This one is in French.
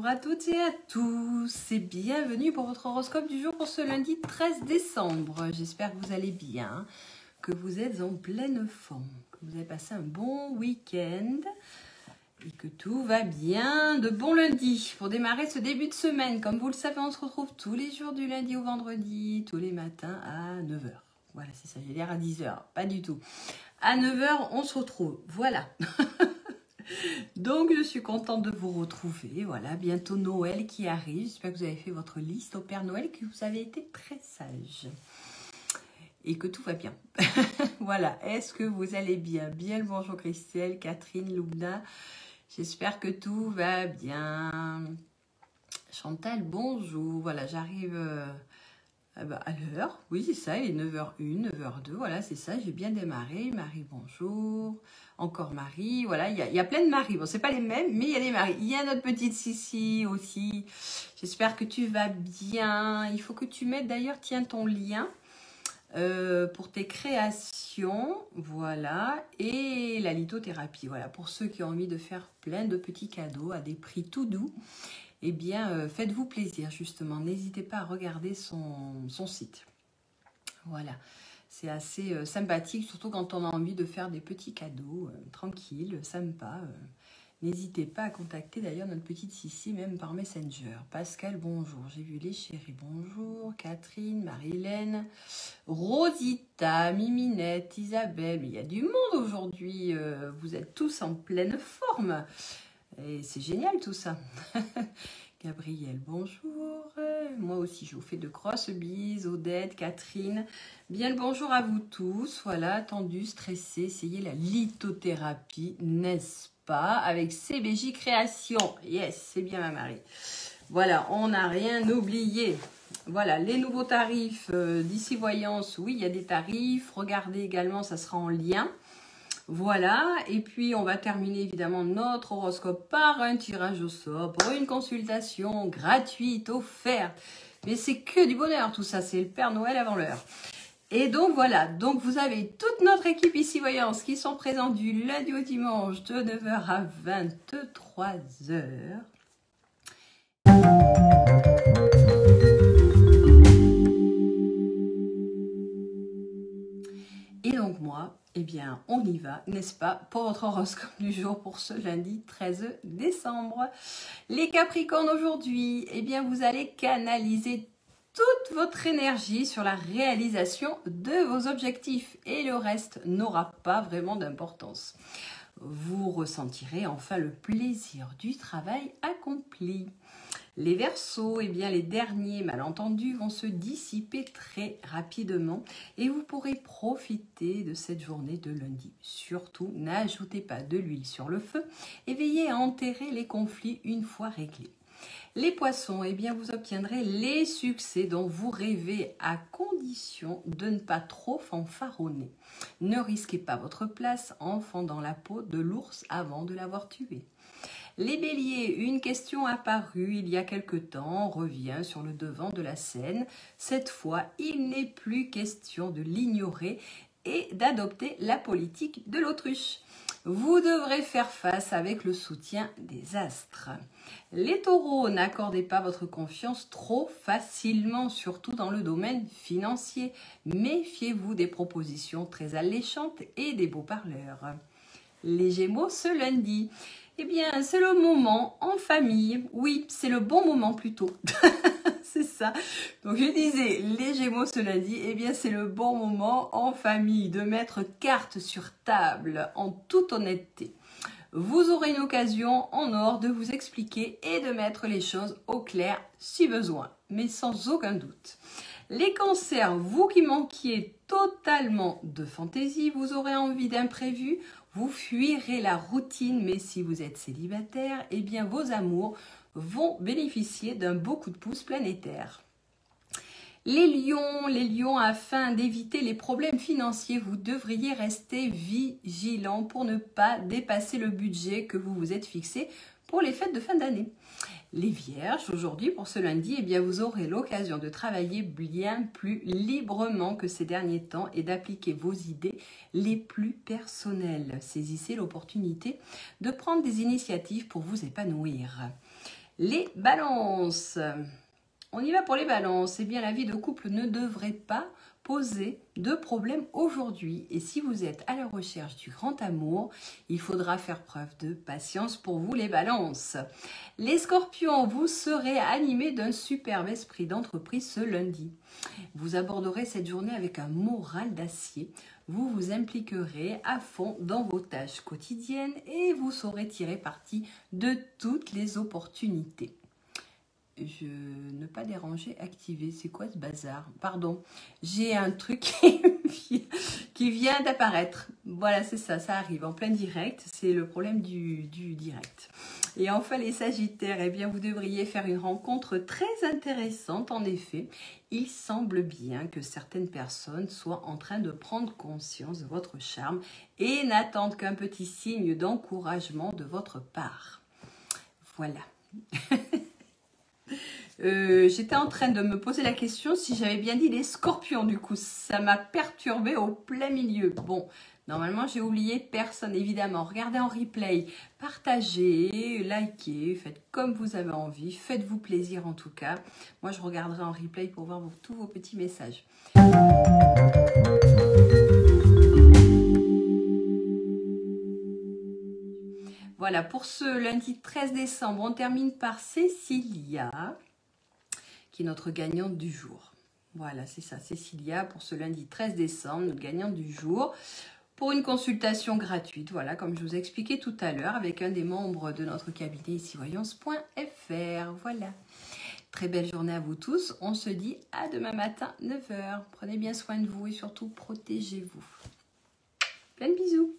Bonjour à toutes et à tous et bienvenue pour votre horoscope du jour pour ce lundi 13 décembre. J'espère que vous allez bien, que vous êtes en pleine forme, que vous avez passé un bon week-end et que tout va bien. De bon lundi pour démarrer ce début de semaine. Comme vous le savez, on se retrouve tous les jours du lundi au vendredi, tous les matins à 9 h. Voilà, c'est ça, j'ai l'air à 10 h. Pas du tout. À 9 h, on se retrouve. Voilà. Donc, je suis contente de vous retrouver. Voilà, bientôt Noël qui arrive. J'espère que vous avez fait votre liste au Père Noël, que vous avez été très sage et que tout va bien. Voilà, est-ce que vous allez bien? Bien le bonjour Christelle, Catherine, Loubna. J'espère que tout va bien. Chantal, bonjour. Voilà, j'arrive à l'heure. Oui, c'est ça, il est 9h01, 9h02. Voilà, c'est ça, j'ai bien démarré. Marie, bonjour. Encore Marie, voilà, il y a plein de Marie. Bon, c'est pas les mêmes, mais il y a des Marie. Il y a notre petite Sissi aussi. J'espère que tu vas bien. Il faut que tu mettes d'ailleurs, tiens, ton lien pour tes créations. Voilà. Et la lithothérapie. Voilà, pour ceux qui ont envie de faire plein de petits cadeaux à des prix tout doux. Eh bien, faites-vous plaisir, justement. N'hésitez pas à regarder son site. Voilà. C'est assez sympathique, surtout quand on a envie de faire des petits cadeaux, tranquilles, sympas. N'hésitez pas à contacter d'ailleurs notre petite Sissi, même par Messenger. Pascal, bonjour. J'ai vu les chéris, bonjour. Catherine, Marie-Hélène, Rosita, Miminette, Isabelle. Mais il y a du monde aujourd'hui. Vous êtes tous en pleine forme. Et c'est génial tout ça. Gabriel, bonjour. Moi aussi, je vous fais de grosses bises. Odette, Catherine. Bien le bonjour à vous tous. Voilà, tendu, stressé. Essayez la lithothérapie, n'est-ce pas? Avec CBJ Création. Yes, c'est bien ma Marie. Voilà, on n'a rien oublié. Voilà, les nouveaux tarifs d'ici Voyance. Oui, il y a des tarifs. Regardez également, ça sera en lien. Voilà, et puis on va terminer évidemment notre horoscope par un tirage au sort, pour une consultation gratuite, offerte. Mais c'est que du bonheur tout ça, c'est le Père Noël avant l'heure. Et donc voilà, donc vous avez toute notre équipe ici Voyance qui sont présents du lundi au dimanche de 9 h à 23 h. Et donc moi, eh bien, on y va, n'est-ce pas, pour votre horoscope du jour pour ce lundi 13 décembre. Les Capricornes aujourd'hui, eh bien, vous allez canaliser toute votre énergie sur la réalisation de vos objectifs et le reste n'aura pas vraiment d'importance. Vous ressentirez enfin le plaisir du travail accompli. Les Verseaux, eh bien les derniers malentendus vont se dissiper très rapidement et vous pourrez profiter de cette journée de lundi. Surtout, n'ajoutez pas de l'huile sur le feu et veillez à enterrer les conflits une fois réglés. Les Poissons, eh bien vous obtiendrez les succès dont vous rêvez à condition de ne pas trop fanfaronner. Ne risquez pas votre place en fendant la peau de l'ours avant de l'avoir tué. Les Béliers, une question apparue il y a quelque temps revient sur le devant de la scène. Cette fois, il n'est plus question de l'ignorer et d'adopter la politique de l'autruche. Vous devrez faire face avec le soutien des astres. Les Taureaux, n'accordez pas votre confiance trop facilement, surtout dans le domaine financier. Méfiez-vous des propositions très alléchantes et des beaux parleurs. Les Gémeaux, ce lundi, eh bien, c'est le moment en famille. Oui, c'est le bon moment plutôt. C'est ça. Donc, je disais, les Gémeaux ce lundi, eh bien, c'est le bon moment en famille de mettre carte sur table en toute honnêteté. Vous aurez une occasion en or de vous expliquer et de mettre les choses au clair si besoin, mais sans aucun doute. Les Cancers, vous qui manquiez totalement de fantaisie, vous aurez envie d'imprévu, vous fuirez la routine, mais si vous êtes célibataire, eh bien vos amours vont bénéficier d'un beau coup de pouce planétaire. Les lions, afin d'éviter les problèmes financiers, vous devriez rester vigilants pour ne pas dépasser le budget que vous vous êtes fixé pour les fêtes de fin d'année. Les Vierges, aujourd'hui, pour ce lundi, eh bien, vous aurez l'occasion de travailler bien plus librement que ces derniers temps et d'appliquer vos idées les plus personnelles. Saisissez l'opportunité de prendre des initiatives pour vous épanouir. Les balances. On y va pour les balances. Eh bien, la vie de couple ne devrait pas poser de problème aujourd'hui. Et si vous êtes à la recherche du grand amour, il faudra faire preuve de patience pour vous, les balances. Les scorpions, vous serez animés d'un superbe esprit d'entreprise ce lundi. Vous aborderez cette journée avec un moral d'acier. Vous vous impliquerez à fond dans vos tâches quotidiennes et vous saurez tirer parti de toutes les opportunités. Ne pas déranger, activer. C'est quoi ce bazar? Pardon, j'ai un truc qui vient d'apparaître. Voilà, c'est ça, ça arrive en plein direct. C'est le problème du direct. Et enfin, les Sagittaires, eh bien, vous devriez faire une rencontre très intéressante. En effet, il semble bien que certaines personnes soient en train de prendre conscience de votre charme et n'attendent qu'un petit signe d'encouragement de votre part. Voilà. J'étais en train de me poser la question si j'avais bien dit les scorpions, du coup ça m'a perturbé au plein milieu. Bon, normalement j'ai oublié personne, évidemment. Regardez en replay, partagez, likez, faites comme vous avez envie, faites-vous plaisir en tout cas. Moi je regarderai en replay pour voir tous vos petits messages. Voilà, pour ce lundi 13 décembre, on termine par Cécilia, qui est notre gagnante du jour. Voilà, c'est ça, Cécilia, pour ce lundi 13 décembre, notre gagnante du jour, pour une consultation gratuite, voilà, comme je vous ai expliqué tout à l'heure, avec un des membres de notre cabinet ici voyance.fr. Voilà, très belle journée à vous tous. On se dit à demain matin, 9 h. Prenez bien soin de vous et surtout, protégez-vous. Plein de bisous.